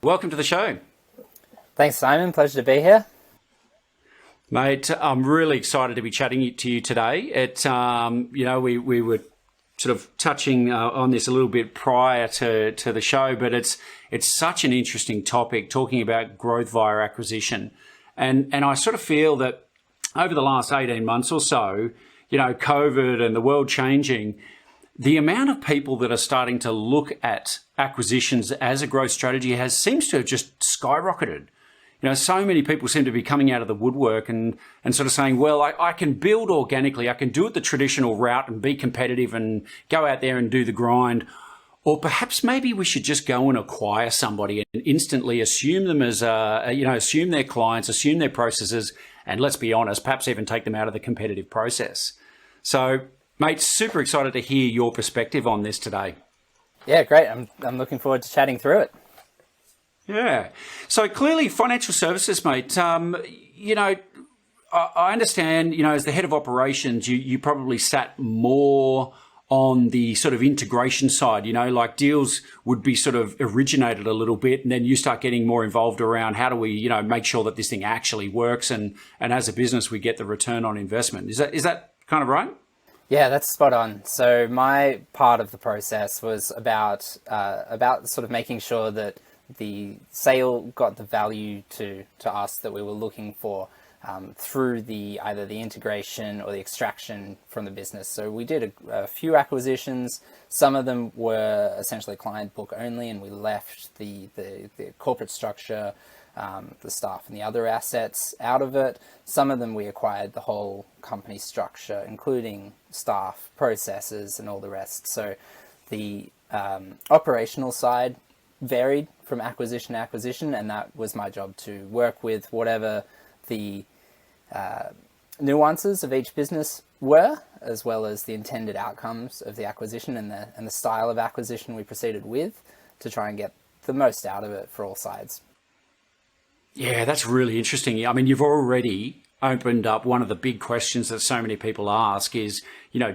Welcome to the show. Thanks, Simon. Pleasure to be here. Mate, I'm really excited to be chatting to you today. We were sort of touching on this a little bit prior to the show, but it's such an interesting topic, talking about growth via acquisition. And I sort of feel that over the last 18 months or so, COVID and the world changing, the amount of people that are starting to look at acquisitions as a growth strategy seems to have just skyrocketed. So many people seem to be coming out of the woodwork and sort of saying, well, I can build organically. I can do it the traditional route and be competitive and go out there and do the grind. Or perhaps maybe we should just go and acquire somebody and instantly assume them as, assume their clients, assume their processes, and let's be honest, perhaps even take them out of the competitive process. So, mate, super excited to hear your perspective on this today. Yeah, great. I'm looking forward to chatting through it. Yeah. So clearly financial services, mate, I understand, as the head of operations, you probably sat more on the sort of integration side, like deals would be sort of originated a little bit and then you start getting more involved around how do we, make sure that this thing actually works and as a business we get the return on investment. Is that kind of right? Yeah, that's spot on. So my part of the process was about sort of making sure that the sale got the value to us that we were looking for through either the integration or the extraction from the business. So we did a few acquisitions. Some of them were essentially client book only, and we left the corporate structure, the staff and the other assets out of it. Some of them we acquired the whole company structure, including staff, processes, and all the rest. So the operational side varied from acquisition to acquisition, and that was my job to work with whatever the nuances of each business were, as well as the intended outcomes of the acquisition and the style of acquisition we proceeded with to try and get the most out of it for all sides. Yeah, that's really interesting. I mean, you've already opened up one of the big questions that so many people ask is,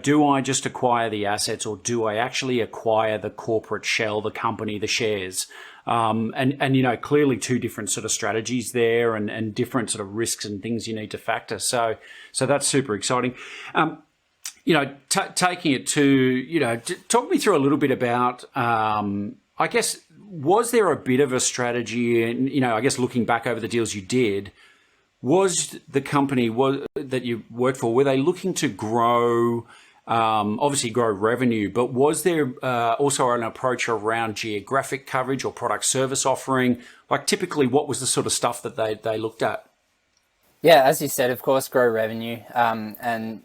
do I just acquire the assets or do I actually acquire the corporate shell, the company, the shares? And clearly two different sort of strategies there and different sort of risks and things you need to factor. So that's super exciting. Taking it to, talk me through a little bit about, I guess, was there a bit of a strategy and, I guess looking back over the deals you did, was the company that you worked for, were they looking to grow, obviously grow revenue, but was there also an approach around geographic coverage or product service offering? Like typically what was the sort of stuff that they looked at? Yeah, as you said, of course, grow revenue. And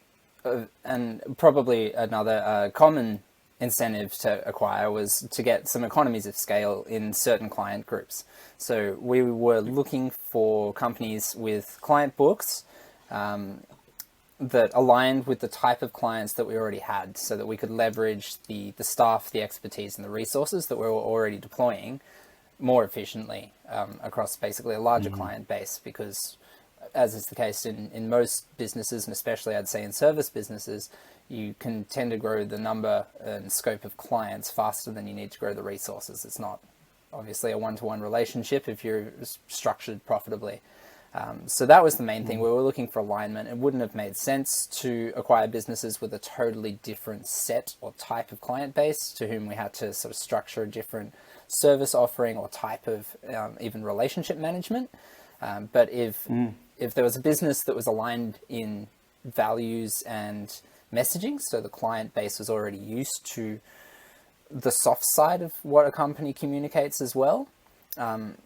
probably another common incentive to acquire was to get some economies of scale in certain client groups. So we were looking for companies with client books that aligned with the type of clients that we already had, so that we could leverage the staff, the expertise, and the resources that we were already deploying more efficiently across basically a larger client base, because as is the case in most businesses, and especially I'd say in service businesses, you can tend to grow the number and scope of clients faster than you need to grow the resources. It's not obviously a one-to-one relationship if you're structured profitably. So that was the main thing. We were looking for alignment. It wouldn't have made sense to acquire businesses with a totally different set or type of client base to whom we had to sort of structure a different service offering or type of even relationship management. But if there was a business that was aligned in values and messaging, so the client base was already used to the soft side of what a company communicates as well,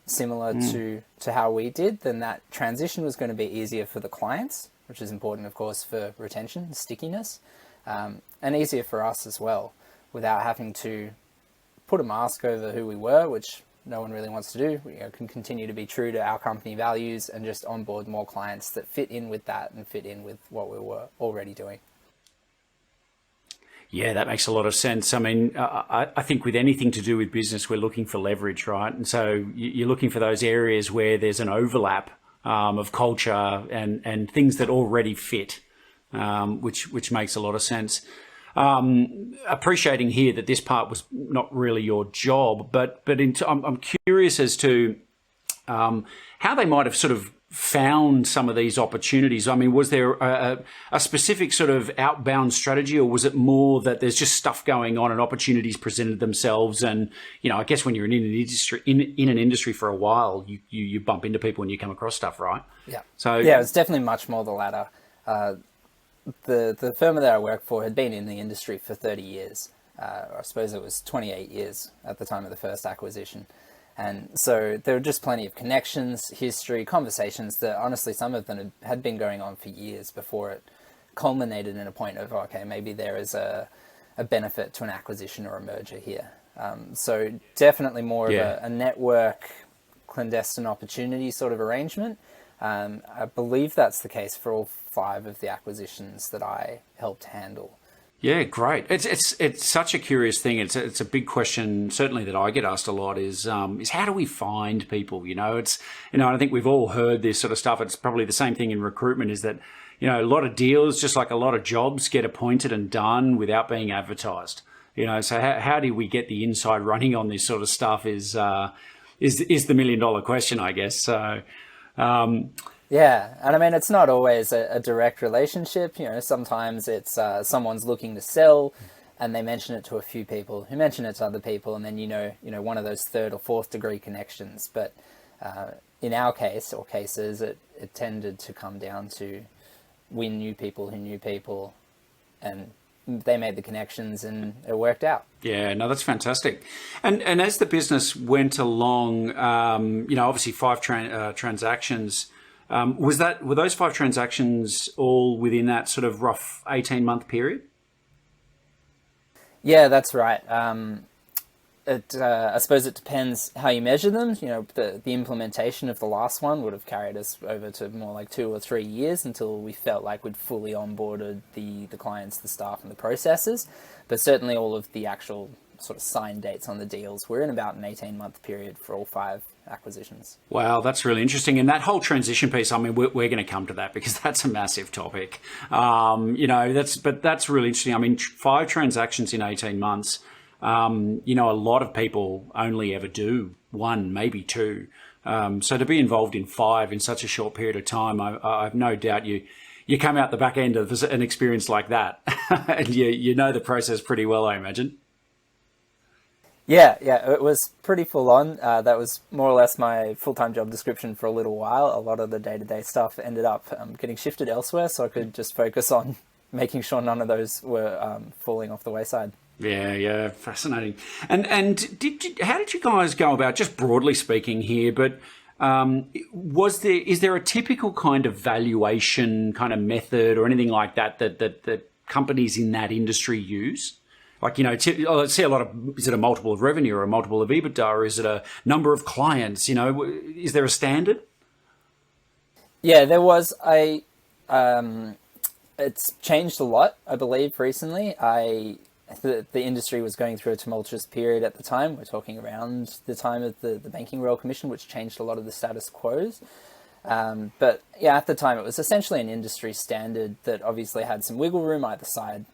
similar to how we did, then that transition was going to be easier for the clients, which is important, of course, for retention, stickiness, and easier for us as well, without having to put a mask over who we were, which no one really wants to do. We can continue to be true to our company values and just onboard more clients that fit in with that and fit in with what we were already doing. Yeah, that makes a lot of sense. I mean, I think with anything to do with business, we're looking for leverage, right? And so you're looking for those areas where there's an overlap of culture and things that already fit, which makes a lot of sense. appreciating here that this part was not really your job, but I'm curious as to how they might have sort of found some of these opportunities. I mean, was there a specific sort of outbound strategy, or was it more that there's just stuff going on and opportunities presented themselves? And, you know, I guess when you're in an industry for a while, you bump into people and you come across stuff, right? Yeah. So yeah, it's definitely much more the latter. The firm that I worked for had been in the industry for 30 years. I suppose it was 28 years at the time of the first acquisition. And so there were just plenty of connections, history, conversations that honestly some of them had been going on for years before it culminated in a point of, okay, maybe there is a benefit to an acquisition or a merger here. So definitely more of a network, clandestine opportunity sort of arrangement. I believe that's the case for all 5 of the acquisitions that I helped handle. Yeah, great. It's such a curious thing. It's a big question, certainly that I get asked a lot. Is how do we find people? You know, I think we've all heard this sort of stuff. It's probably the same thing in recruitment. Is that, you know, a lot of deals, just like a lot of jobs, get appointed and done without being advertised. You know, so how do we get the inside running on this sort of stuff? Is the $1 million question, I guess. So. Yeah, and I mean, it's not always a direct relationship. You know, sometimes it's someone's looking to sell, and they mention it to a few people who mention it to other people, and then you know one of those 3rd or 4th degree connections. But in our case or cases, it tended to come down to we knew people who knew people, and they made the connections, and it worked out. Yeah, no, that's fantastic. And as the business went along, you know, obviously 5 transactions. Were those 5 transactions all within that sort of rough 18-month period? Yeah, that's right. I suppose it depends how you measure them. You know, the implementation of the last one would have carried us over to more like 2 or 3 years until we felt like we'd fully onboarded the clients, the staff, and the processes. But certainly all of the actual sort of sign dates on the deals were in about an 18-month period for all 5 acquisitions. Wow, that's really interesting. And that whole transition piece, I mean, we're going to come to that because that's a massive topic. You know, that's really interesting. I mean, 5 transactions in 18 months. You know, a lot of people only ever do 1, maybe 2. So to be involved in 5 in such a short period of time, I've no doubt you come out the back end of an experience like that, and you know the process pretty well, I imagine. Yeah, it was pretty full on. That was more or less my full-time job description for a little while. A lot of the day-to-day stuff ended up getting shifted elsewhere, so I could just focus on making sure none of those were falling off the wayside. Yeah, fascinating. And how did you guys go about, just broadly speaking here, but is there a typical kind of valuation kind of method or anything like that companies in that industry use? Like, you know, let's see is it a multiple of revenue or a multiple of EBITDA, or is it a number of clients? You know, is there a standard? Yeah, there was it's changed a lot, I believe, recently. The industry was going through a tumultuous period at the time. We're talking around the time of the Banking Royal Commission, which changed a lot of the status quos. But yeah, at the time, it was essentially an industry standard that obviously had some wiggle room either side.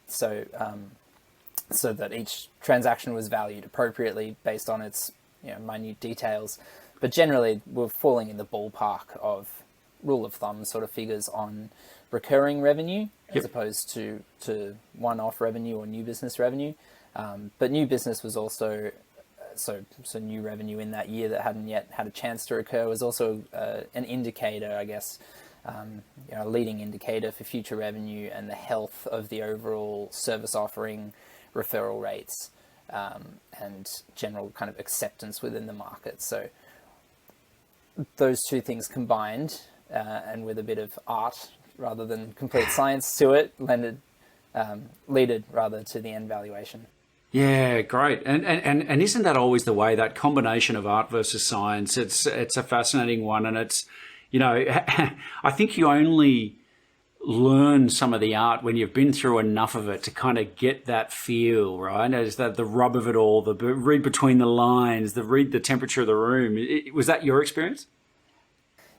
So that each transaction was valued appropriately based on its minute details. But generally, we're falling in the ballpark of rule of thumb sort of figures on recurring revenue as opposed to one-off revenue or new business revenue. But new business was also, so new revenue in that year that hadn't yet had a chance to recur was also an indicator, I guess, a leading indicator for future revenue and the health of the overall service offering, referral rates, and general kind of acceptance within the market. So those two things combined, and with a bit of art rather than complete science to it, leaded rather to the end valuation. Yeah, great. And isn't that always the way, that combination of art versus science? It's a fascinating one, and it's, I think you only learn some of the art when you've been through enough of it to kind of get that feel, right? As that the rub of it all, the read between the lines, read the temperature of the room. Was that your experience?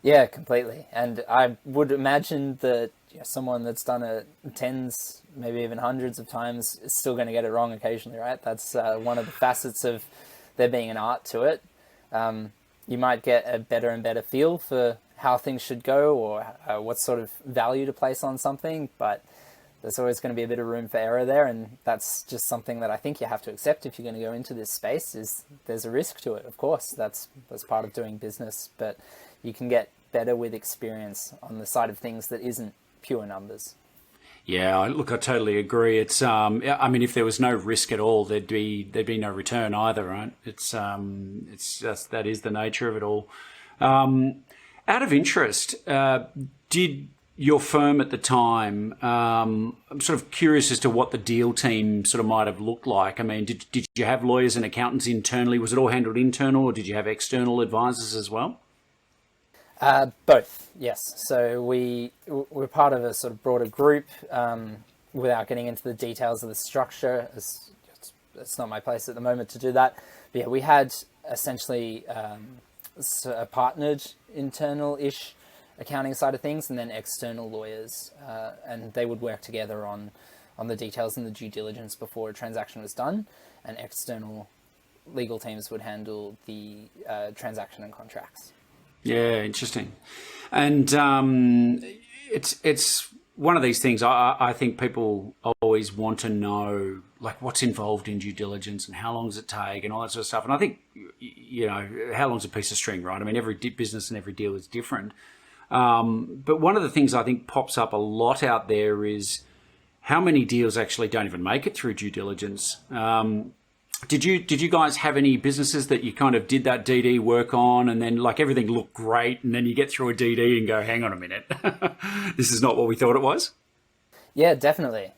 Yeah, completely. And I would imagine that someone that's done it tens, maybe even hundreds of times, is still going to get it wrong occasionally, right? That's one of the facets of there being an art to it. You might get a better and better feel for how things should go, or what sort of value to place on something, but there's always going to be a bit of room for error there, and that's just something that I think you have to accept if you're going to go into this space. Is there's a risk to it, of course. That's part of doing business, but you can get better with experience on the side of things that isn't pure numbers. Yeah, look, I totally agree. It's, I mean, if there was no risk at all, there'd be no return either, right? It's just, that is the nature of it all. Out of interest, did your firm at the time, I'm sort of curious as to what the deal team sort of might have looked like. I mean, did you have lawyers and accountants internally? Was it all handled internal, or did you have external advisors as well? Both, yes. So we're part of a sort of broader group, without getting into the details of the structure. It's not my place at the moment to do that. But yeah, we had essentially a partnered internal-ish accounting side of things, and then external lawyers, and they would work together on the details and the due diligence before a transaction was done, and external legal teams would handle the transaction and contracts. Yeah, interesting. And it's one of these things. I think people always want to know, like, what's involved in due diligence and how long does it take and all that sort of stuff. And I think, you know, how long's a piece of string, right? I mean, every business and every deal is different. But one of the things I think pops up a lot out there is how many deals actually don't even make it through due diligence. Did you guys have any businesses that you kind of did that DD work on, and then like everything looked great, and then you get through a DD and go, hang on a minute, this is not what we thought it was? Yeah, definitely.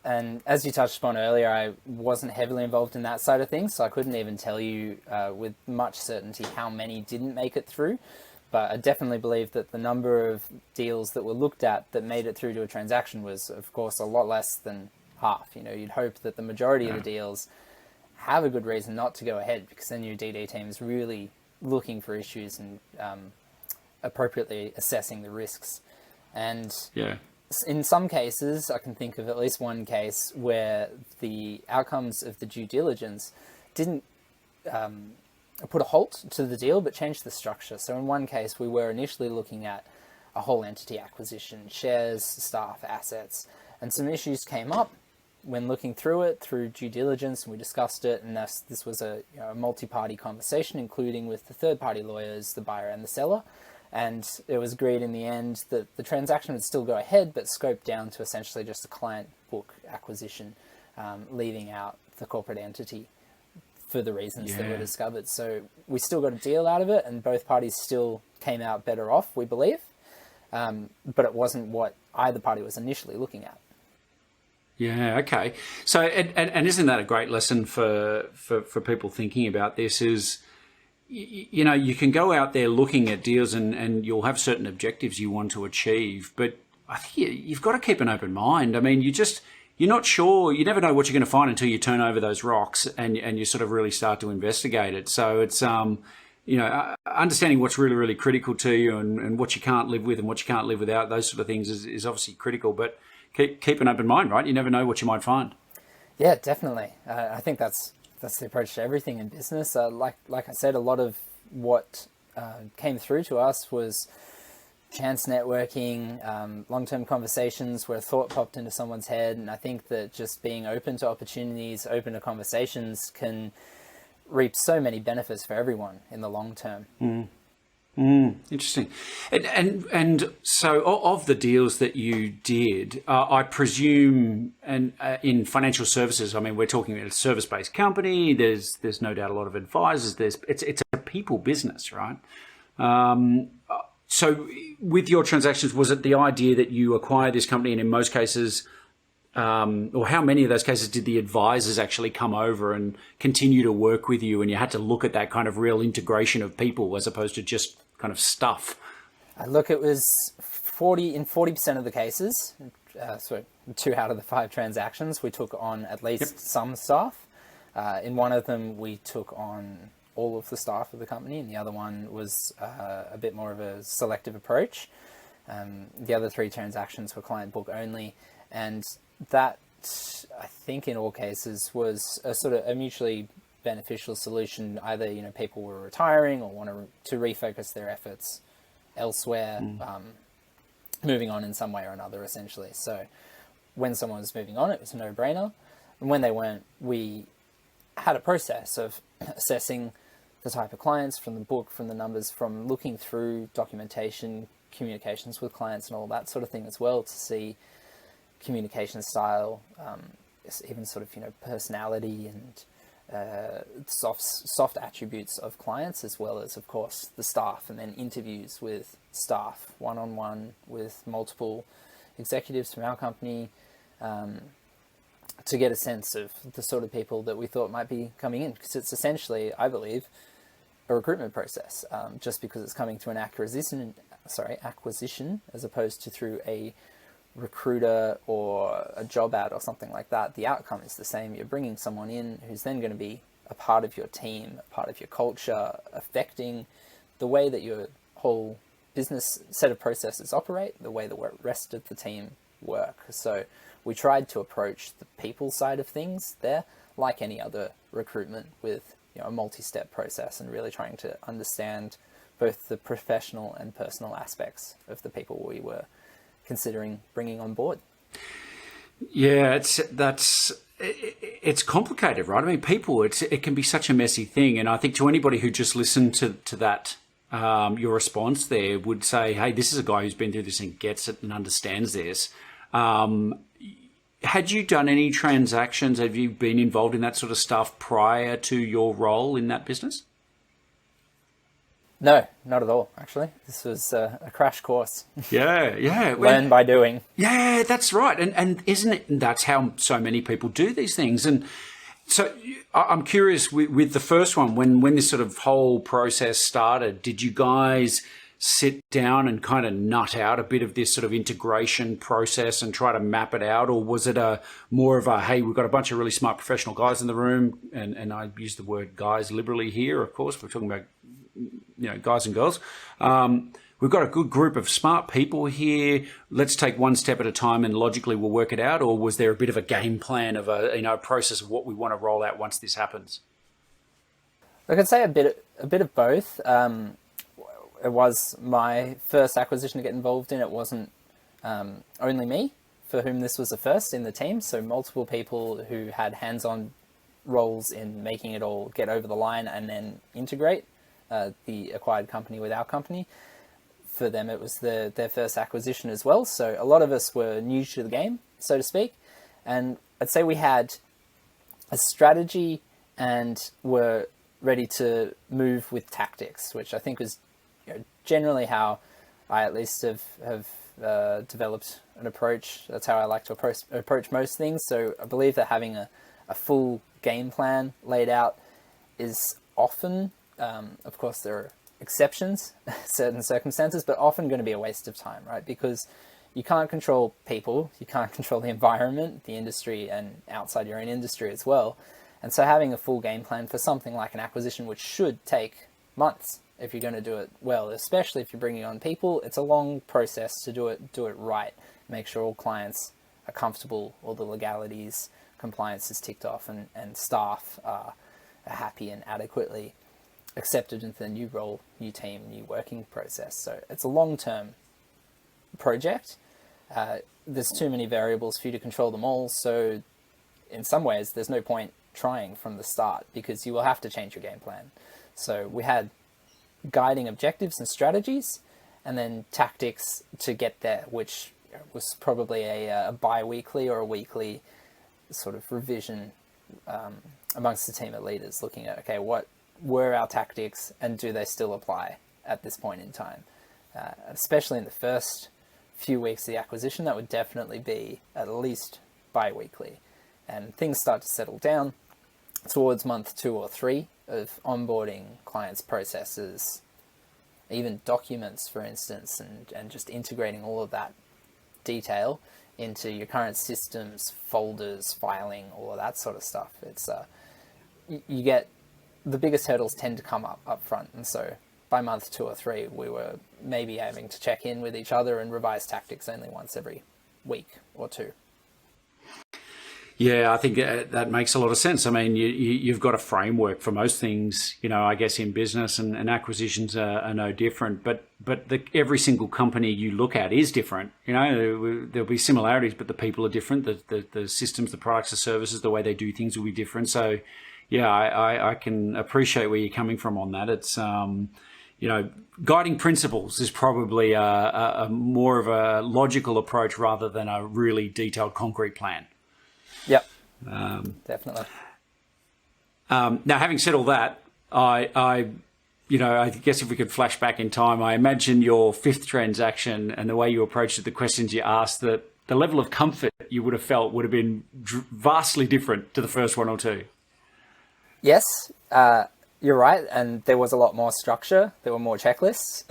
And as you touched upon earlier, I wasn't heavily involved in that side of things, so I couldn't even tell you with much certainty how many didn't make it through. But I definitely believe that the number of deals that were looked at that made it through to a transaction was, of course, a lot less than half. You know, you'd hope that the majority of the deals have a good reason not to go ahead, because then your DD team is really looking for issues and appropriately assessing the risks. And in some cases, I can think of at least one case where the outcomes of the due diligence didn't put a halt to the deal, but changed the structure. So in one case, we were initially looking at a whole entity acquisition, shares, staff, assets, and some issues came up when looking through it through due diligence, and we discussed it, and this was a multi-party conversation, including with the third-party lawyers, the buyer and the seller, and it was agreed in the end that the transaction would still go ahead, but scoped down to essentially just a client book acquisition, leaving out the corporate entity for the reasons that were discovered. So we still got a deal out of it, and both parties still came out better off, we believe, but it wasn't what either party was initially looking at. Yeah, okay. So, and isn't that a great lesson for people thinking about this is, you know, you can go out there looking at deals and you'll have certain objectives you want to achieve, but I think you've got to keep an open mind. I mean, you're not sure, you never know what you're going to find until you turn over those rocks and you sort of really start to investigate it. So it's, you know, understanding what's really, really critical to you and what you can't live with and what you can't live without, those sort of things is obviously critical, but keep an open mind, right? You never know what you might find. Yeah, definitely. I think that's the approach to everything in business. Like I said, a lot of what came through to us was chance networking, long-term conversations where a thought popped into someone's head. And I think that just being open to opportunities, open to conversations can reap so many benefits for everyone in the long term. Interesting. And so of the deals that you did, I presume, and in financial services, I mean, we're talking about a service-based company. There's no doubt a lot of advisors. It's a people business, right? So with your transactions, was it the idea that you acquire this company, and in most cases, or how many of those cases did the advisors actually come over and continue to work with you, and you had to look at that kind of real integration of people as opposed to just kind of stuff? Look, it was 40% of the cases, so 2 out of the 5 transactions, we took on at least some staff. In one of them, we took on all of the staff of the company, and the other one was a bit more of a selective approach. The other 3 transactions were client book only, and that, I think in all cases, was a sort of a mutually beneficial solution. Either, you know, people were retiring or want to refocus their efforts elsewhere, moving on in some way or another, essentially. So when someone was moving on, it was a no-brainer. And when they weren't, we had a process of assessing the type of clients from the book, from the numbers, from looking through documentation, communications with clients and all that sort of thing as well, to see communication style, even sort of, you know, personality and soft attributes of clients, as well as, of course, the staff, and then interviews with staff, one-on-one with multiple executives from our company, to get a sense of the sort of people that we thought might be coming in, because it's essentially, I believe, a recruitment process. Just because it's coming through an acquisition as opposed to through a recruiter or a job ad or something like that, the outcome is the same. You're bringing someone in who's then going to be a part of your team, a part of your culture, affecting the way that your whole business set of processes operate, the way the rest of the team work. So we tried to approach the people side of things there like any other recruitment, with, you know, a multi-step process, and really trying to understand both the professional and personal aspects of the people we were considering bringing on board. Yeah, it's complicated, right? I mean, people, it can be such a messy thing, and I think to anybody who just listened to that, your response there would say, "Hey, this is a guy who's been through this and gets it and understands this." Had you done any transactions? Have you been involved in that sort of stuff prior to your role in that business? No, not at all, actually. This was a crash course. Yeah. Learn by doing. Yeah, that's right. And isn't it, that's how so many people do these things. And so I'm curious, with the first one, when this sort of whole process started, did you guys sit down and kind of nut out a bit of this sort of integration process and try to map it out? Or was it more of a, hey, we've got a bunch of really smart professional guys in the room, and I use the word guys liberally here, of course, we're talking about, you know, guys and girls. We've got a good group of smart people here. Let's take one step at a time and logically we'll work it out? Or was there a bit of a game plan of a process of what we want to roll out once this happens? I could say a bit of both. It was my first acquisition to get involved in. It wasn't only me for whom this was the first in the team. So multiple people who had hands-on roles in making it all get over the line and then integrate the acquired company with our company. For them, it was their first acquisition as well. So a lot of us were new to the game, so to speak. And I'd say we had a strategy and were ready to move with tactics, which I think was, you know, generally how I at least have developed an approach. That's how I like to approach most things. So I believe that having a full game plan laid out is often, of course there are exceptions, certain circumstances, but often going to be a waste of time, right? Because you can't control people, you can't control the environment, the industry, and outside your own industry as well. And so having a full game plan for something like an acquisition, which should take months if you're going to do it well, especially if you're bringing on people, it's a long process to do it right. Make sure all clients are comfortable, all the legalities, compliance is ticked off, and staff are happy and adequately accepted into the new role, new team, new working process. So it's a long-term project. There's too many variables for you to control them all. So in some ways, there's no point trying from the start, because you will have to change your game plan. So we had guiding objectives and strategies, and then tactics to get there, which was probably a bi-weekly or a weekly sort of revision amongst the team of leaders, looking at, okay, what were our tactics and do they still apply at this point in time? Especially in the first few weeks of the acquisition, that would definitely be at least bi-weekly. And things start to settle down towards month 2 or 3 of onboarding clients' processes, even documents, for instance, and just integrating all of that detail into your current systems, folders, filing, all of that sort of stuff. It's you get the biggest hurdles tend to come up front, and so by month 2 or 3, we were maybe having to check in with each other and revise tactics only once every week or 2. Yeah, I think that makes a lot of sense. I mean, you've got a framework for most things, I guess in business, and acquisitions are no different. But every single company you look at is different. There'll be similarities, but the people are different. The systems, the products, the services, the way they do things will be different. So, yeah, I can appreciate where you're coming from on that. It's guiding principles is probably a more of a logical approach rather than a really detailed concrete plan. Yep, definitely. Now, having said all that, I guess if we could flash back in time, I imagine your fifth transaction and the way you approached it, the questions you asked, that the level of comfort you would have felt would have been vastly different to the first one or two. Yes, you're right, and there was a lot more structure. There were more checklists.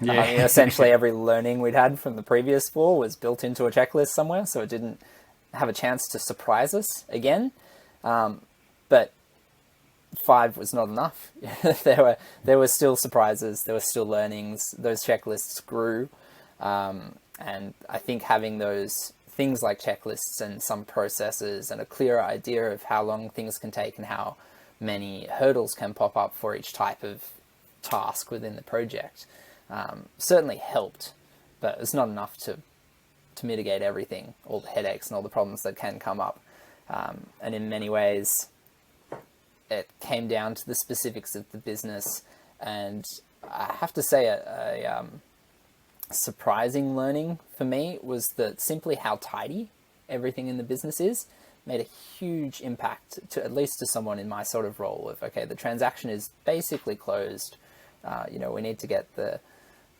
Yeah. Essentially every learning we'd had from the previous 4 was built into a checklist somewhere, so it didn't have a chance to surprise us again. But 5 was not enough. there were still surprises, there were still learnings, those checklists grew. And I think having those things like checklists and some processes and a clearer idea of how long things can take and how many hurdles can pop up for each type of task within the project certainly helped, but it's not enough to mitigate everything, all the headaches and all the problems that can come up. And in many ways, it came down to the specifics of the business. And I have to say a surprising learning for me was that simply how tidy everything in the business is made a huge impact to, at least to someone in my sort of role of, okay, the transaction is basically closed. We need to get the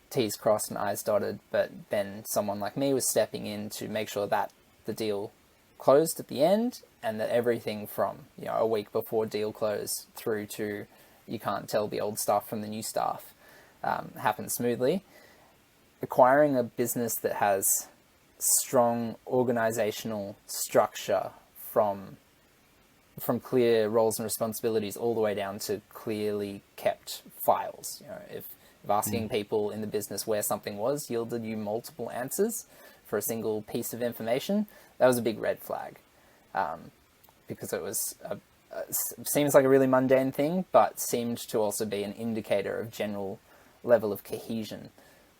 T's crossed and I's dotted, but then someone like me was stepping in to make sure that the deal closed at the end, and that everything from a week before deal close through to you can't tell the old stuff from the new stuff happened smoothly. Acquiring a business that has strong organizational structure from clear roles and responsibilities all the way down to clearly kept files. If asking people in the business where something was yielded you multiple answers for a single piece of information, that was a big red flag, because it was seems like a really mundane thing, but seemed to also be an indicator of general level of cohesion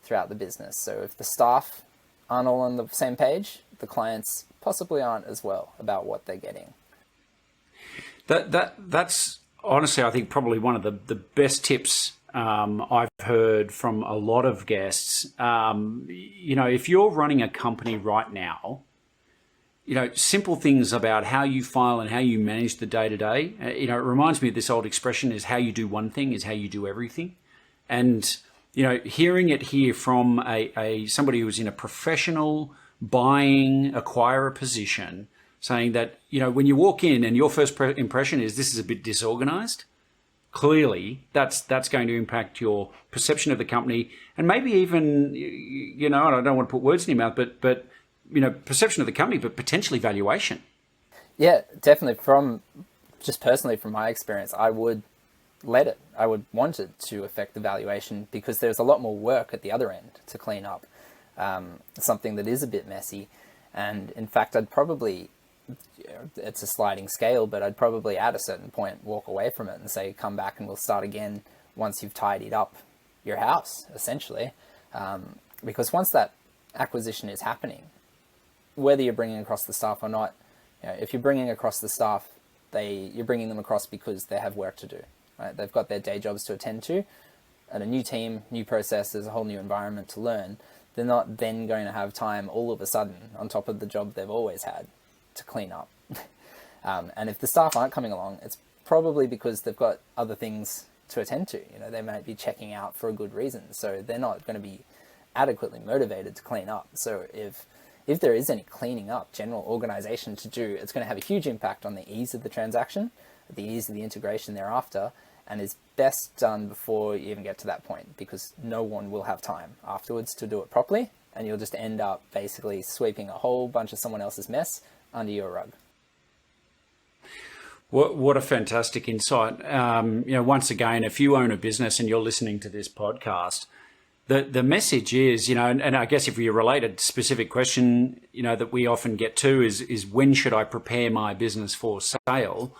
throughout the business. So if the staff aren't all on the same page, the clients possibly aren't as well about what they're getting. That's honestly, I think, probably one of the best tips I've heard from a lot of guests. If you're running a company right now, simple things about how you file and how you manage the day-to-day. It reminds me of this old expression: is how you do one thing is how you do everything. And hearing it here from a somebody who was in a professional buying acquirer position, saying that when you walk in and your first impression is this is a bit disorganized, clearly that's going to impact your perception of the company, and maybe even I don't want to put words in your mouth, but perception of the company, but potentially valuation. Yeah, definitely. Just personally from my experience, I would want it to affect the valuation, because there's a lot more work at the other end to clean up something that is a bit messy. And in fact, I'd probably, it's a sliding scale, but I'd probably at a certain point walk away from it and say, come back and we'll start again once you've tidied up your house, essentially. Because once that acquisition is happening, whether you're bringing across the staff or not, if you're bringing across the staff, you're bringing them across because they have work to do. Right? They've got their day jobs to attend to, and a new team, new processes, a whole new environment to learn. They're not then going to have time all of a sudden on top of the job they've always had to clean up. And if the staff aren't coming along, it's probably because they've got other things to attend to. They might be checking out for a good reason, so they're not going to be adequately motivated to clean up. So if there is any cleaning up, general organization to do, it's going to have a huge impact on the ease of the transaction, the ease of the integration thereafter, and is best done before you even get to that point, because no one will have time afterwards to do it properly, and you'll just end up basically sweeping a whole bunch of someone else's mess under your rug. What a fantastic insight. Once again, if you own a business and you're listening to this podcast, the message is, and I guess if you relate a specific question, that we often get to is when should I prepare my business for sale?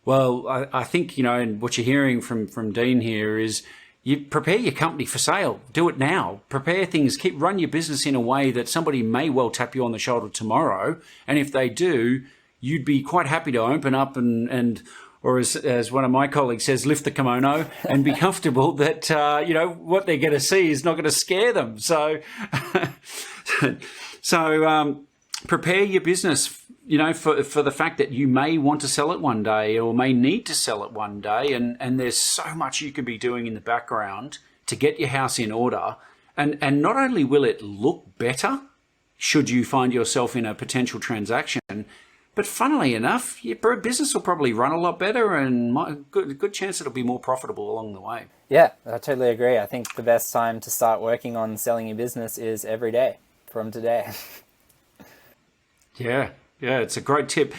Well, I think, and what you're hearing from Dean here is you prepare your company for sale. Do it now. Prepare things. Run your business in a way that somebody may well tap you on the shoulder tomorrow. And if they do, you'd be quite happy to open up or as one of my colleagues says, lift the kimono and be comfortable that, what they're going to see is not going to scare them. So, prepare your business, for the fact that you may want to sell it one day or may need to sell it one day. And there's so much you can be doing in the background to get your house in order. And not only will it look better, should you find yourself in a potential transaction, but funnily enough, your business will probably run a lot better and good chance it'll be more profitable along the way. Yeah, I totally agree. I think the best time to start working on selling your business is every day from today. Yeah, it's a great tip.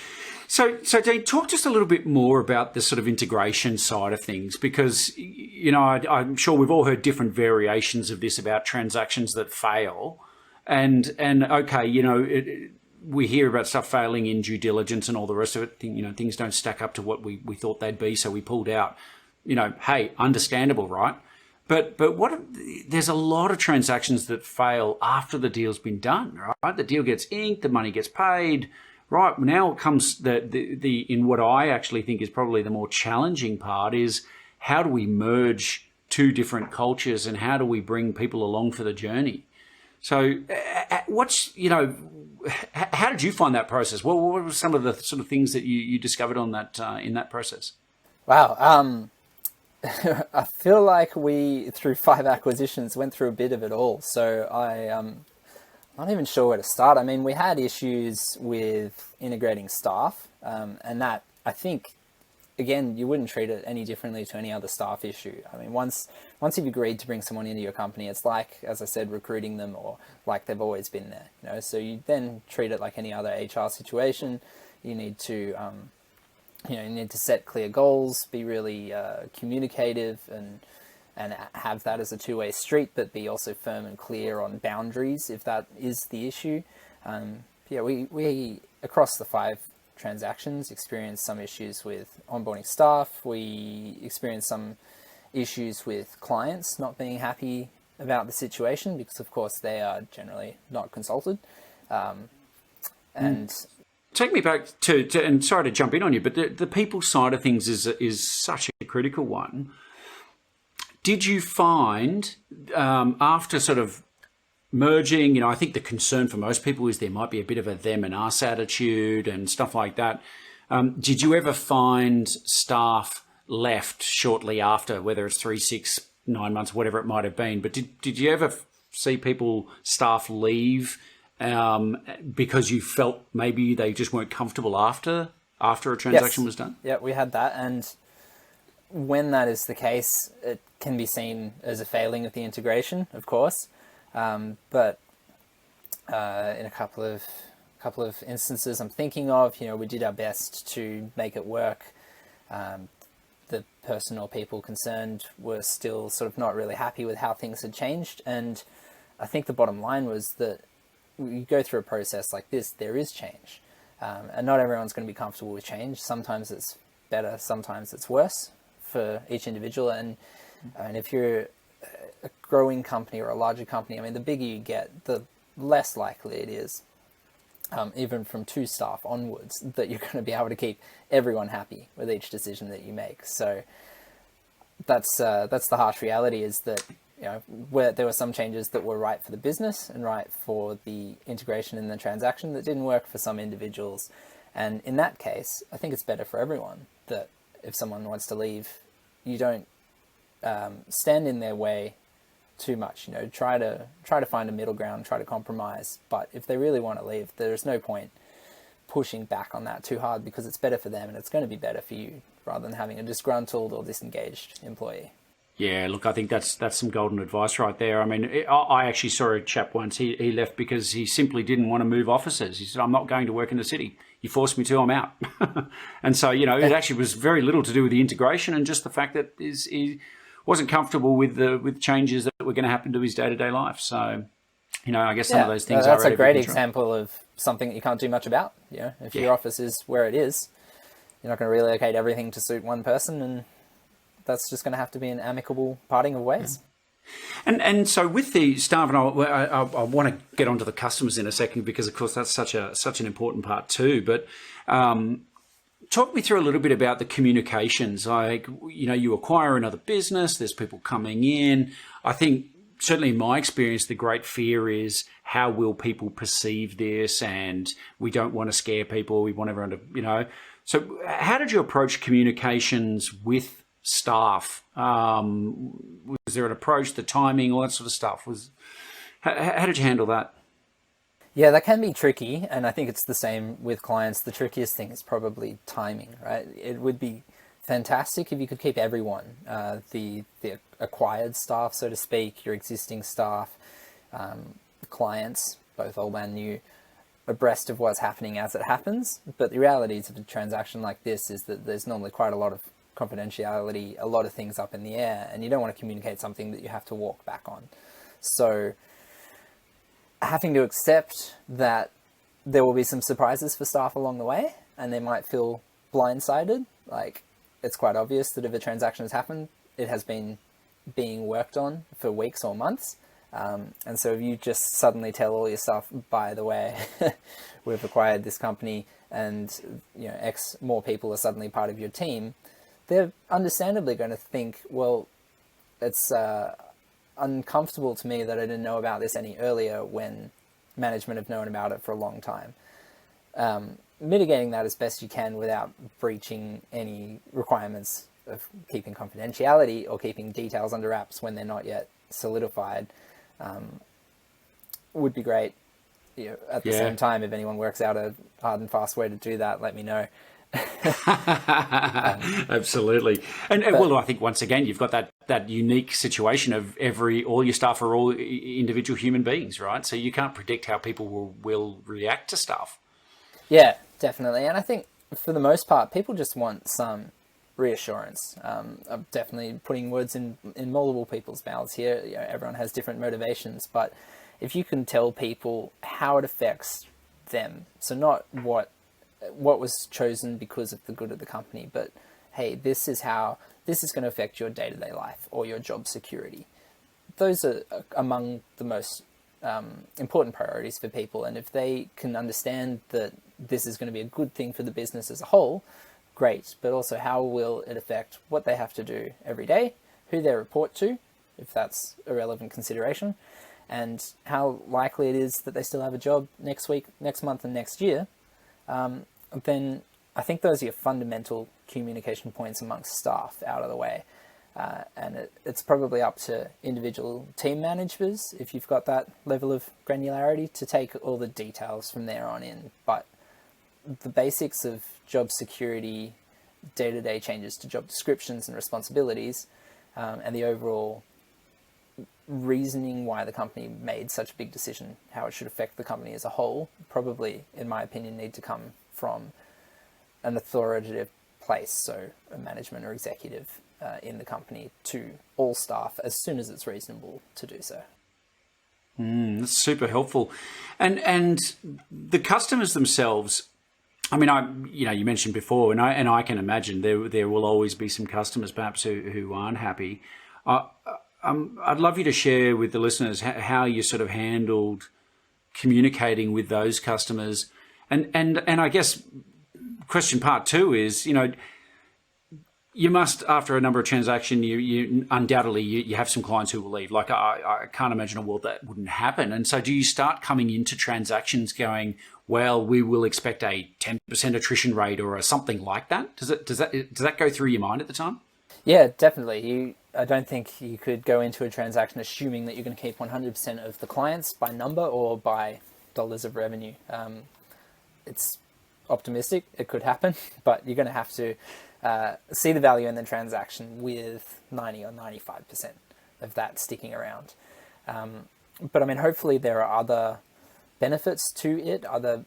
So Dean, talk just a little bit more about the sort of integration side of things, because, I'm sure we've all heard different variations of this about transactions that fail. And okay, we hear about stuff failing in due diligence and all the rest of it. Things don't stack up to what we thought they'd be, so we pulled out. Hey, understandable, right? But there's a lot of transactions that fail after the deal's been done, right? The deal gets inked, the money gets paid, right? Now it comes the in what I actually think is probably the more challenging part is how do we merge two different cultures and how do we bring people along for the journey? So how did you find that process? What were some of the sort of things that you discovered on that in that process? Wow. I feel like we, through 5 acquisitions, went through a bit of it all. So I'm not even sure where to start. I mean, we had issues with integrating staff, and that, I think, again, you wouldn't treat it any differently to any other staff issue. I mean, once you've agreed to bring someone into your company, it's like, as I said, recruiting them or like they've always been there. So you then treat it like any other HR situation. You need to, set clear goals, be really communicative, and have that as a two-way street, but be also firm and clear on boundaries if that is the issue. We across the 5 transactions experienced some issues with onboarding staff. We experienced some issues with clients not being happy about the situation because, of course, they are generally not consulted. Take me back to and sorry to jump in on you, but the people side of things is such a critical one. Did you find after sort of merging, I think the concern for most people is there might be a bit of a them and us attitude and stuff like that. Did you ever find staff left shortly after, whether it's 3, 6, 9 months, whatever it might have been? But did you ever see staff leave because you felt maybe they just weren't comfortable after a transaction was done? Yeah, we had that. And when that is the case, it can be seen as a failing of the integration, of course. But in a couple of instances I'm thinking of, we did our best to make it work. The person or people concerned were still sort of not really happy with how things had changed. And I think the bottom line was that you go through a process like this, there is change. And not everyone's going to be comfortable with change. Sometimes it's better, sometimes it's worse for each individual. And if you're a growing company or a larger company, I mean, the bigger you get, the less likely it is, even from 2 staff onwards, that you're going to be able to keep everyone happy with each decision that you make. So that's the harsh reality, is that where there were some changes that were right for the business and right for the integration in the transaction that didn't work for some individuals. And in that case, I think it's better for everyone that if someone wants to leave, you don't stand in their way too much. Try to find a middle ground, try to compromise. But if they really want to leave, there's no point pushing back on that too hard, because it's better for them and it's going to be better for you rather than having a disgruntled or disengaged employee. Yeah, look, I think that's some golden advice right there. I mean, I actually saw a chap once, he left because he simply didn't want to move offices. He said, I'm not going to work in the city. You forced me to, I'm out. And so, it actually was very little to do with the integration and just the fact that he wasn't comfortable with the changes that were going to happen to his day-to-day life. So, I guess some of those things that's are a great example of something that you can't do much about. If your office is where it is, you're not going to relocate everything to suit one person, and that's just going to have to be an amicable parting of ways. And so with the staff, and I want to get onto the customers in a second, because of course that's such an important part too. But talk me through a little bit about the communications. Like, you acquire another business, there's people coming in. I think certainly in my experience, the great fear is, how will people perceive this? And we don't want to scare people. We want everyone to, So how did you approach communications with staff? Was there an approach, the timing, all that sort of stuff? How did you handle that? Yeah, that can be tricky, and I think it's the same with clients. The trickiest thing is probably timing, right? It would be fantastic if you could keep everyone, the acquired staff, so to speak, your existing staff, clients, both old and new, abreast of what's happening as it happens. But the reality of a transaction like this is that there's normally quite a lot of confidentiality, a lot of things up in the air, and you don't want to communicate something that you have to walk back on. So having to accept that there will be some surprises for staff along the way, and they might feel blindsided. Like, it's quite obvious that if a transaction has happened, it has been being worked on for weeks or months. And so if you just suddenly tell all your staff, by the way, we've acquired this company and X more people are suddenly part of your team, they're understandably going to think, well, it's uncomfortable to me that I didn't know about this any earlier, when management have known about it for a long time. Mitigating that as best you can without breaching any requirements of keeping confidentiality or keeping details under wraps when they're not yet solidified would be great. At the same time, if anyone works out a hard and fast way to do that, let me know. Absolutely. And well, I think once again, you've got that unique situation of all your staff are all individual human beings, right? So you can't predict how people will react to stuff. Yeah, definitely. And I think for the most part, people just want some reassurance. I'm definitely putting words in multiple people's mouths here. Everyone has different motivations, but if you can tell people how it affects them, so not what was chosen because of the good of the company, but hey, this is how this is going to affect your day-to-day life or your job security. Those are among the most important priorities for people. And if they can understand that this is going to be a good thing for the business as a whole, great. But also, how will it affect what they have to do every day, who they report to, if that's a relevant consideration, and how likely it is that they still have a job next week, next month, and next year, then I think those are your fundamental communication points amongst staff out of the way. And it's probably up to individual team managers, if you've got that level of granularity, to take all the details from there on in. But the basics of job security, day-to-day changes to job descriptions and responsibilities, and the overall reasoning why the company made such a big decision, how it should affect the company as a whole, probably, in my opinion, need to come from an authoritative place, so a management or executive in the company, to all staff as soon as it's reasonable to do so. That's super helpful. And the customers themselves, I mean, you mentioned before, and I can imagine there will always be some customers perhaps who aren't happy. I'd love you to share with the listeners how you sort of handled communicating with those customers, and I guess question part two is, you must, after a number of transactions, you undoubtedly you have some clients who will leave. Like, I can't imagine a world that wouldn't happen. And so do you start coming into transactions going, well, we will expect a 10% attrition rate or something like that? Does that go through your mind at the time? Yeah, definitely. I don't think you could go into a transaction assuming that you're going to keep 100% of the clients by number or by dollars of revenue. It's optimistic. It could happen, but you're going to have to see the value in the transaction with 90 or 95% of that sticking around. But I mean, hopefully there are other benefits to it, other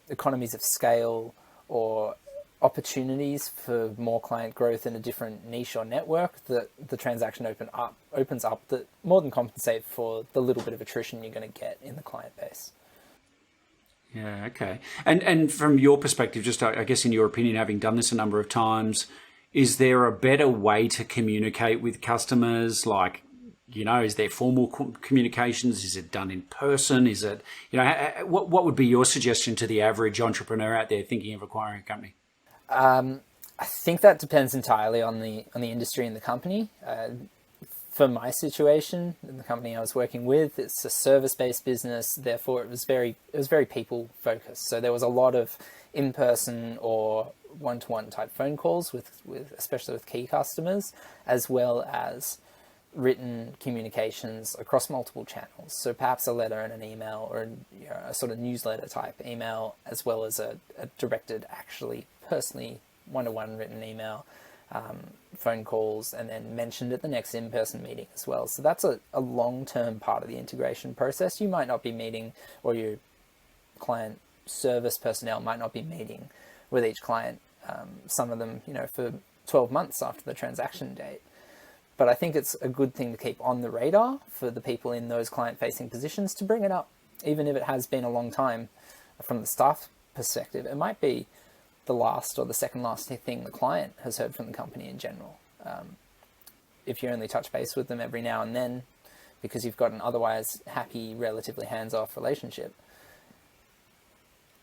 economies of scale, or opportunities for more client growth in a different niche or network that the transaction opens up that more than compensate for the little bit of attrition you're going to get in the client base. Yeah, okay. And from your perspective, just I guess in your opinion, having done this a number of times, is there a better way to communicate with customers? Like, is there formal communications? Is it done in person? Is it, what would be your suggestion to the average entrepreneur out there thinking of acquiring a company? I think that depends entirely on the industry and the company. For my situation, the company I was working with, it's a service-based business. Therefore, it was very people-focused. So there was a lot of in-person or one-to-one type phone calls with especially with key customers, as well as written communications across multiple channels. So perhaps a letter and an email, or a sort of newsletter type email, as well as a directed, actually personally one-to-one written email, phone calls, and then mentioned at the next in-person meeting as well. So that's a long-term part of the integration process. You might not be meeting, or your client service personnel might not be meeting with each client, some of them, for 12 months after the transaction date. But I think it's a good thing to keep on the radar for the people in those client-facing positions to bring it up, even if it has been a long time. From the staff perspective, it might be the last or the second last thing the client has heard from the company in general. If you only touch base with them every now and then because you've got an otherwise happy, relatively hands-off relationship.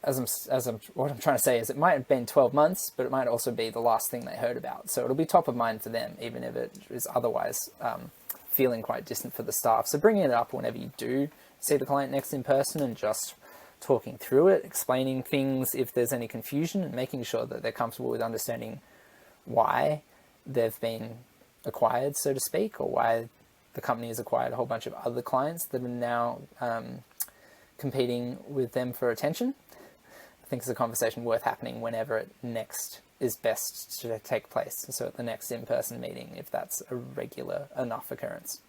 What I'm trying to say is it might have been 12 months, but it might also be the last thing they heard about. So it'll be top of mind for them, even if it is otherwise feeling quite distant for the staff. So bringing it up whenever you do see the client next in person and just talking through it, explaining things if there's any confusion, and making sure that they're comfortable with understanding why they've been acquired, so to speak, or why the company has acquired a whole bunch of other clients that are now competing with them for attention. I think it's a conversation worth happening whenever it next is best to take place. So at the next in-person meeting, if that's a regular enough occurrence.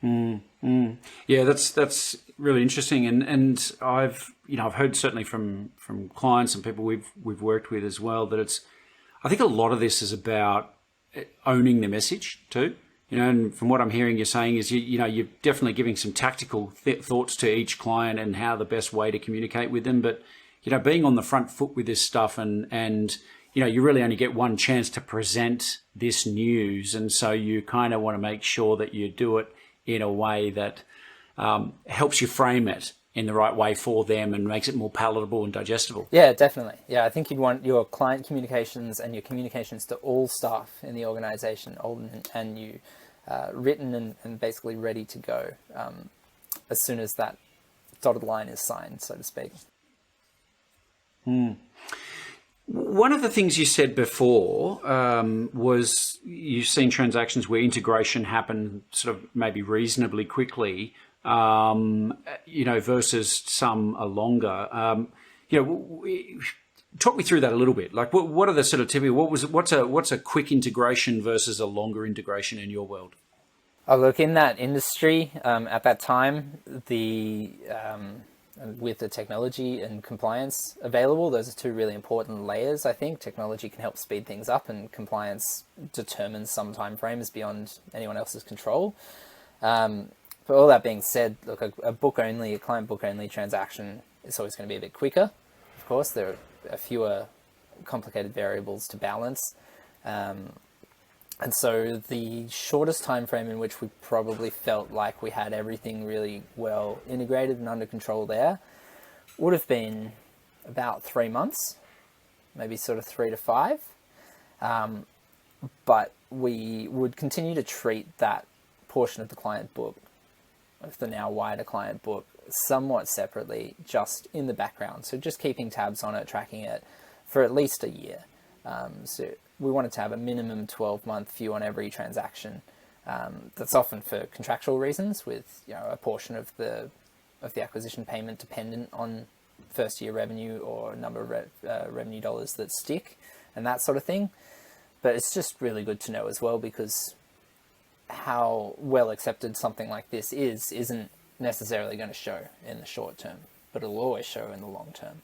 Yeah, that's really interesting, and I've heard certainly from clients and people we've worked with as well that I think a lot of this is about owning the message too. And from what I'm hearing you're saying is you're definitely giving some tactical thoughts to each client and how the best way to communicate with them, but being on the front foot with this stuff and you really only get one chance to present this news, and so you kind of want to make sure that you do it in a way that helps you frame it in the right way for them and makes it more palatable and digestible. Yeah, definitely. Yeah, I think you'd want your client communications and your communications to all staff in the organization, and you written and basically ready to go as soon as that dotted line is signed, so to speak. One of the things you said before was you've seen transactions where integration happened sort of maybe reasonably quickly, versus some are longer. Talk me through that a little bit. Like, what are the sort of typical? What's a quick integration versus a longer integration in your world? Oh, look, in that industry at that time, with the technology and compliance available, those are two really important layers. I think technology can help speed things up, and compliance determines some time frames beyond anyone else's control. But all that being said, look, a client book only transaction is always going to be a bit quicker. Of course, there are fewer complicated variables to balance. And so the shortest time frame in which we probably felt like we had everything really well integrated and under control there would have been about 3 months, maybe sort of 3 to 5. But we would continue to treat that portion of the client book, of the now wider client book, somewhat separately, just in the background. So just keeping tabs on it, tracking it for at least a year. So we wanted to have a minimum 12-month view on every transaction. That's often for contractual reasons, with a portion of the acquisition payment dependent on first-year revenue or number of revenue dollars that stick and that sort of thing. But it's just really good to know as well, because how well accepted something like this isn't necessarily going to show in the short term, but it'll always show in the long term.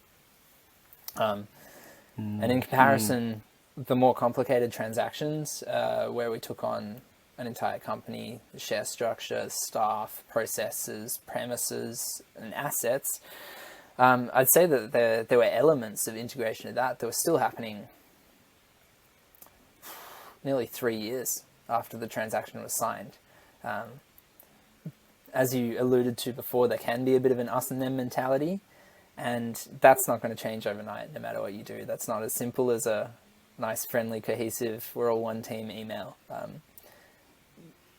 And in comparison, the more complicated transactions, where we took on an entire company, share structure, staff, processes, premises, and assets, I'd say that there were elements of integration of that were still happening nearly 3 years after the transaction was signed. As you alluded to before, there can be a bit of an us and them mentality, and that's not going to change overnight no matter what you do. That's not as simple as a nice, friendly, cohesive, we're all one team email.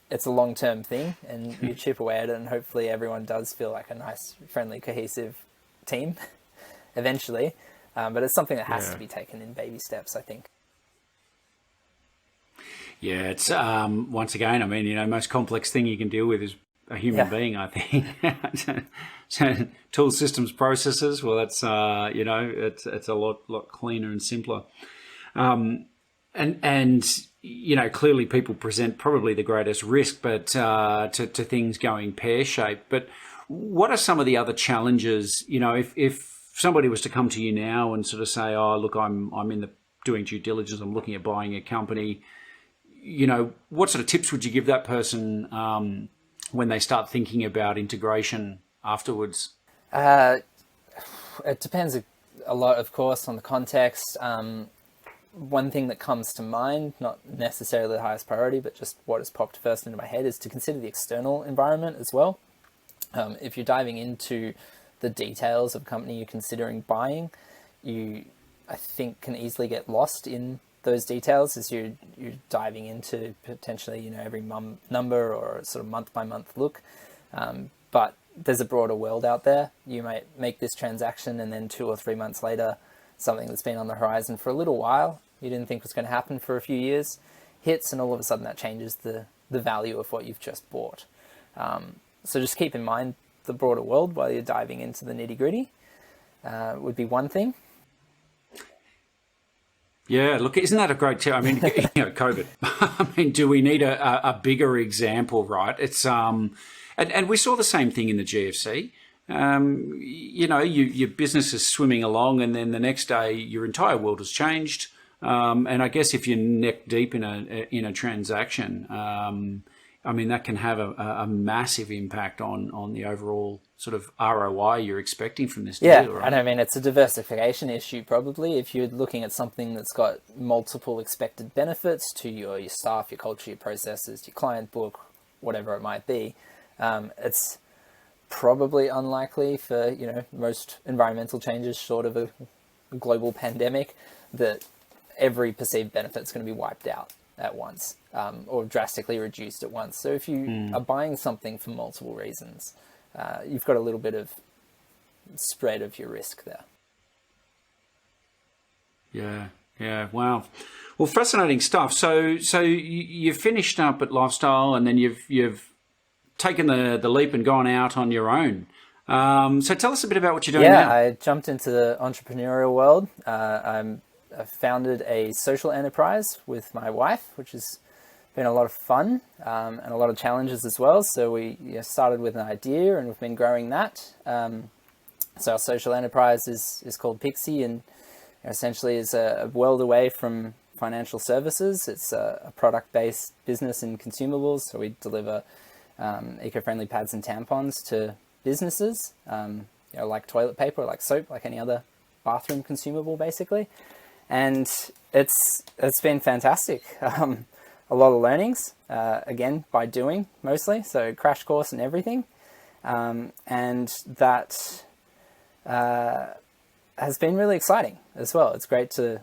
It's a long-term thing, and you chip away at it, and hopefully everyone does feel like a nice, friendly, cohesive team eventually. But it's something that has to be taken in baby steps, I think. Yeah, it's once again, I mean, most complex thing you can deal with is a human being, I think. So tools, systems, processes, well, that's, it's a lot cleaner and simpler. And clearly people present probably the greatest risk, but to things going pear-shaped. But what are some of the other challenges, if somebody was to come to you now and sort of say, oh, look, I'm in the doing due diligence, I'm looking at buying a company, what sort of tips would you give that person when they start thinking about integration afterwards? It depends a lot, of course, on the context. One thing that comes to mind, not necessarily the highest priority, but just what has popped first into my head, is to consider the external environment as well. If you're diving into the details of a company you're considering buying, you, I think, can easily get lost in those details as you're diving into potentially, every number or sort of month by month look. But there's a broader world out there. You might make this transaction and then 2 or 3 months later, something that's been on the horizon for a little while, you didn't think was going to happen for a few years, hits, and all of a sudden that changes the value of what you've just bought. So just keep in mind the broader world while you're diving into the nitty gritty would be one thing. Yeah, look, isn't that a great tip? I mean, COVID. I mean, do we need a bigger example, right? It's and we saw the same thing in the GFC. Your business is swimming along, and then the next day your entire world has changed. And I guess if you're neck deep in a transaction, that can have a massive impact on the overall sort of ROI you're expecting from this deal, right? And I mean, it's a diversification issue probably. If you're looking at something that's got multiple expected benefits to your staff, your culture, your processes, your client book, whatever it might be, it's probably unlikely for, most environmental changes short of a global pandemic that every perceived benefit is going to be wiped out at once or drastically reduced at once. So if you are buying something for multiple reasons, you've got a little bit of spread of your risk there. Yeah. Wow. Well, fascinating stuff. So you finished up at Lifestyle, and then you've taken the leap and gone out on your own. So tell us a bit about what you're doing now. Yeah, I jumped into the entrepreneurial world. I founded a social enterprise with my wife, which has been a lot of fun and a lot of challenges as well. So we started with an idea, and we've been growing that. So our social enterprise is called Pixie, and essentially is a world away from financial services. It's a product-based business in consumables. So we deliver eco-friendly pads and tampons to businesses, like toilet paper, like soap, like any other bathroom consumable, basically. And it's been fantastic. A lot of learnings, again, by doing mostly. So crash course and everything. And that has been really exciting as well. It's great to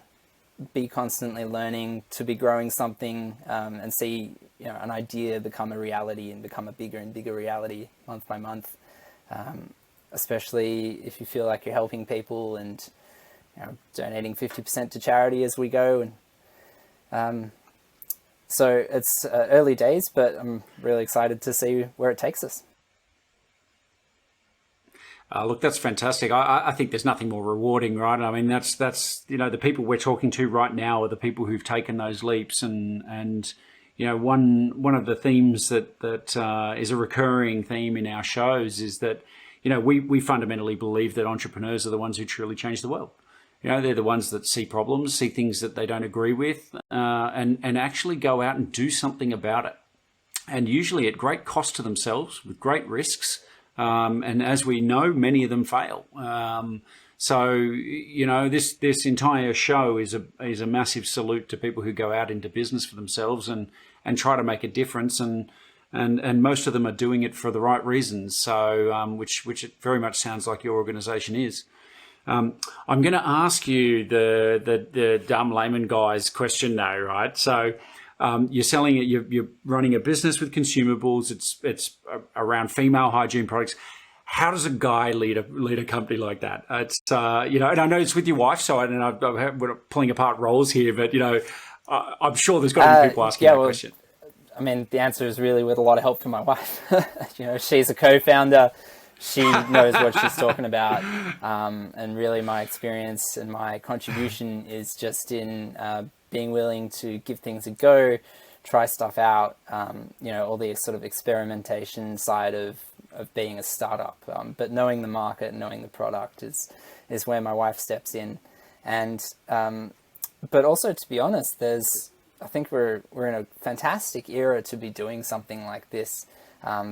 be constantly learning, to be growing something and see an idea become a reality and become a bigger and bigger reality month by month. Especially if you feel like you're helping people and donating 50% to charity as we go. And so it's early days, but I'm really excited to see where it takes us. Look, that's fantastic. I think there's nothing more rewarding, right? I mean, that's the people we're talking to right now are the people who've taken those leaps, and one of the themes that is a recurring theme in our shows is that we fundamentally believe that entrepreneurs are the ones who truly change the world. You know, they're the ones that see problems, see things that they don't agree with, and actually go out and do something about it. And usually at great cost to themselves, with great risks. And as we know, many of them fail. So, you know, this entire show is a massive salute to people who go out into business for themselves and try to make a difference. And most of them are doing it for the right reasons. So, which it very much sounds like your organisation is. I'm going to ask you the dumb layman guy's question now, right? So, you're selling it. You're running a business with consumables. It's around female hygiene products. How does a guy lead a company like that? It's you know, and I know it's with your wife, so we're pulling apart roles here, but you know, I'm sure there's got to be people asking that question. I mean, the answer is really with a lot of help from my wife. You know, she's a co-founder. She knows what she's talking about, and really my experience and my contribution is just in being willing to give things a go, try stuff out, you know, all the sort of experimentation side of being a startup. But knowing the market, knowing the product is where my wife steps in. And but also, to be honest, I think we're in a fantastic era to be doing something like this. I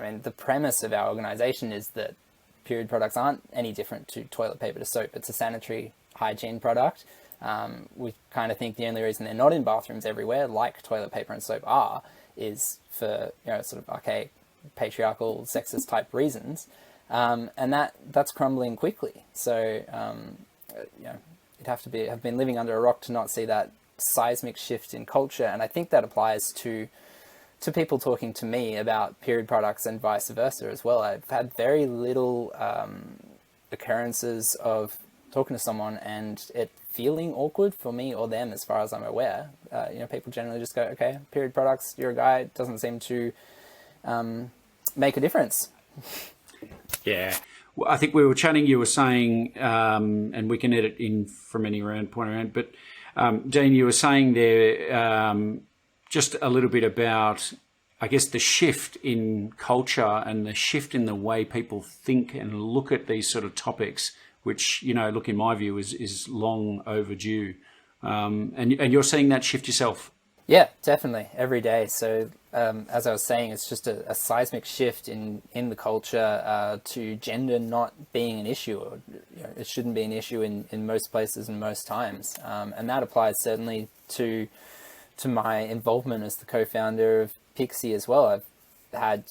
mean, the premise of our organization is that period products aren't any different to toilet paper to soap. It's a sanitary hygiene product. We kind of think the only reason they're not in bathrooms everywhere, like toilet paper and soap are, is for, you know, sort of archaic, patriarchal, sexist type reasons. And that's crumbling quickly. So, you know, you'd have been living under a rock to not see that seismic shift in culture. And I think that applies to people talking to me about period products and vice versa as well. I've had very little occurrences of talking to someone and it feeling awkward for me or them, as far as I'm aware. You know, people generally just go, okay, period products, you're a guy, it doesn't seem to make a difference. Yeah. Well, I think we were chatting, you were saying, and we can edit in from any point around, but Dean, you were saying there just a little bit about, I guess, the shift in culture and the shift in the way people think and look at these sort of topics, which, you know, look, in my view, is long overdue. And you're seeing that shift yourself? Yeah, definitely, every day. So as I was saying, it's just a seismic shift in the culture to gender not being an issue, or you know, it shouldn't be an issue in most places and most times. And that applies certainly to my involvement as the co-founder of Pixie as well. I've had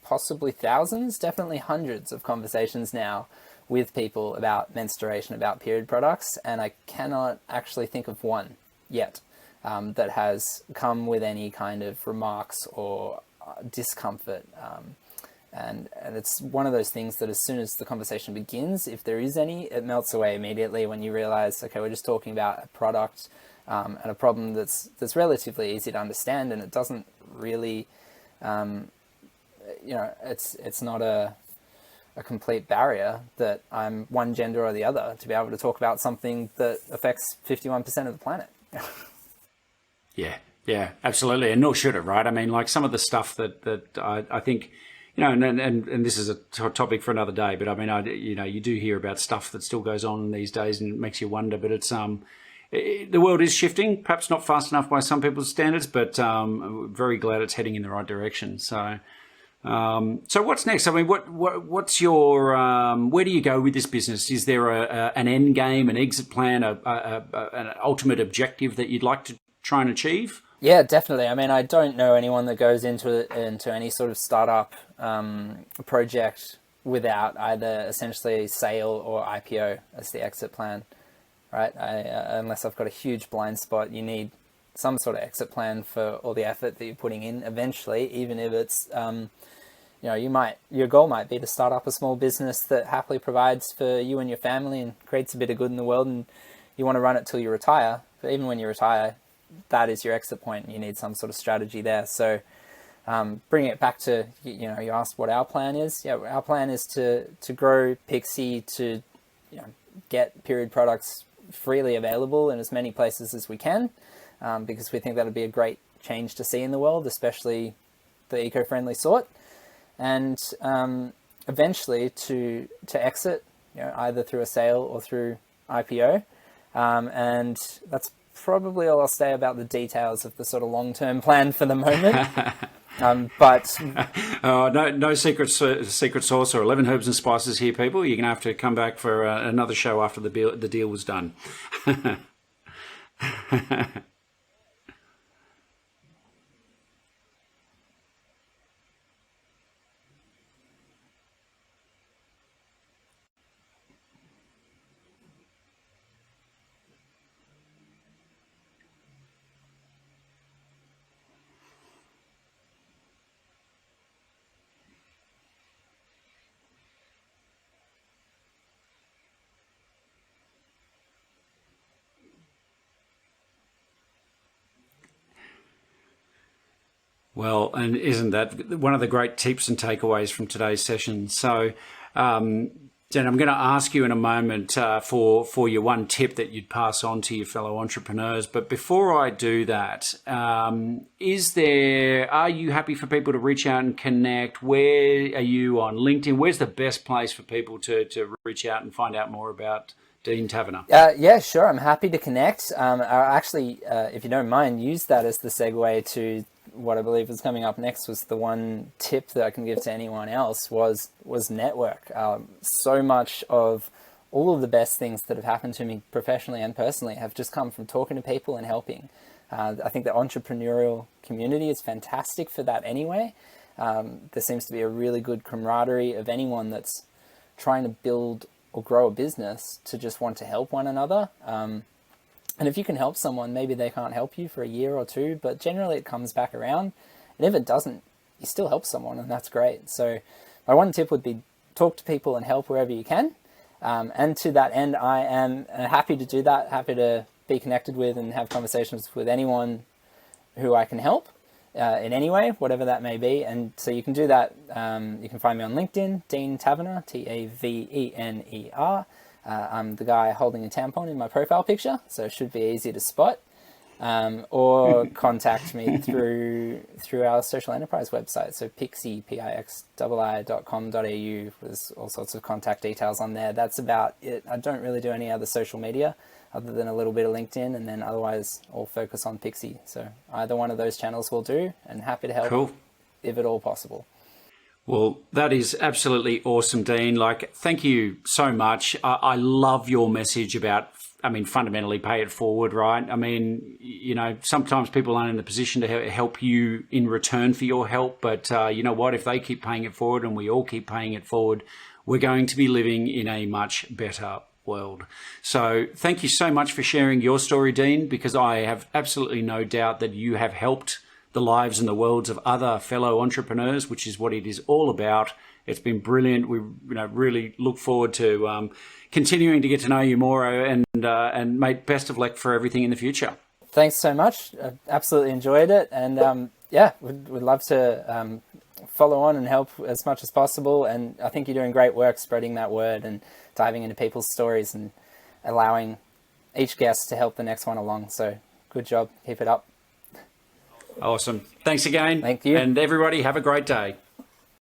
possibly thousands, definitely hundreds of conversations now with people about menstruation, about period products, and I cannot actually think of one yet that has come with any kind of remarks or discomfort. And it's one of those things that as soon as the conversation begins, if there is any, it melts away immediately when you realize, okay, we're just talking about a product and a problem that's relatively easy to understand, and it doesn't really, you know, it's not a complete barrier that I'm one gender or the other to be able to talk about something that affects 51% of the planet. Yeah, absolutely. And nor should it, right? I mean, like some of the stuff that I think, you know, and this is a topic for another day, but I mean, you know, you do hear about stuff that still goes on these days and it makes you wonder, but it's, the world is shifting, perhaps not fast enough by some people's standards, but I'm very glad it's heading in the right direction. So what's next? I mean, what's your, where do you go with this business? Is there an end game, an exit plan, an ultimate objective that you'd like to try and achieve? Yeah, definitely. I mean, I don't know anyone that goes into any sort of startup project without either essentially sale or IPO as the exit plan, right? Unless I've got a huge blind spot, you need some sort of exit plan for all the effort that you're putting in eventually, even if it's, you know, your goal might be to start up a small business that happily provides for you and your family and creates a bit of good in the world, and you want to run it till you retire. But even when you retire, that is your exit point. You need some sort of strategy there. So bringing it back to, you know, you asked what our plan is. Yeah, our plan is to grow Pixie to, you know, get period products freely available in as many places as we can, because we think that would be a great change to see in the world, especially the eco-friendly sort. And eventually to exit either through a sale or through IPO. And that's probably all I'll say about the details of the sort of long-term plan for the moment. But no secret sauce or 11 herbs and spices here, people. You're going to have to come back for another show after the deal was done. Well, and isn't that one of the great tips and takeaways from today's session? So, Jen, I'm going to ask you in a moment for your one tip that you'd pass on to your fellow entrepreneurs. But before I do that, are you happy for people to reach out and connect? Where are you on LinkedIn? Where's the best place for people to reach out and find out more about Dean Tavener? Yeah, sure. I'm happy to connect. I'll actually, if you don't mind, use that as the segue to what I believe is coming up next. Was the one tip that I can give to anyone else was network. So much of all of the best things that have happened to me professionally and personally have just come from talking to people and helping. I think the entrepreneurial community is fantastic for that anyway. There seems to be a really good camaraderie of anyone that's trying to build or grow a business to just want to help one another. And if you can help someone, maybe they can't help you for a year or two, but generally it comes back around. And if it doesn't, you still help someone, and that's great. So my one tip would be talk to people and help wherever you can. And to that end, I am happy to do that, happy to be connected with and have conversations with anyone who I can help in any way, whatever that may be. And so you can do that. You can find me on LinkedIn, Dean Tavener, Tavener. I'm the guy holding a tampon in my profile picture, so it should be easy to spot. Or contact me through our social enterprise website. So pixii.com.au. There's all sorts of contact details on there. That's about it. I don't really do any other social media other than a little bit of LinkedIn, and then otherwise I'll focus on Pixii. So either one of those channels will do, and happy to help if at all possible. Well, that is absolutely awesome, Dean. Thank you so much. I love your message about, fundamentally pay it forward, right? Sometimes people aren't in the position to help you in return for your help, but you know what? If they keep paying it forward and we all keep paying it forward, we're going to be living in a much better world. So thank you so much for sharing your story, Dean, because I have absolutely no doubt that you have helped the lives and the worlds of other fellow entrepreneurs, which is what it is all about. It's been brilliant. We really look forward to continuing to get to know you more, and mate, best of luck for everything in the future. Thanks so much. I absolutely enjoyed it, and would love to follow on and help as much as possible. And I think you're doing great work spreading that word and diving into people's stories and allowing each guest to help the next one along. So good job. Keep it up. Awesome. Thanks again. Thank you. And everybody have a great day.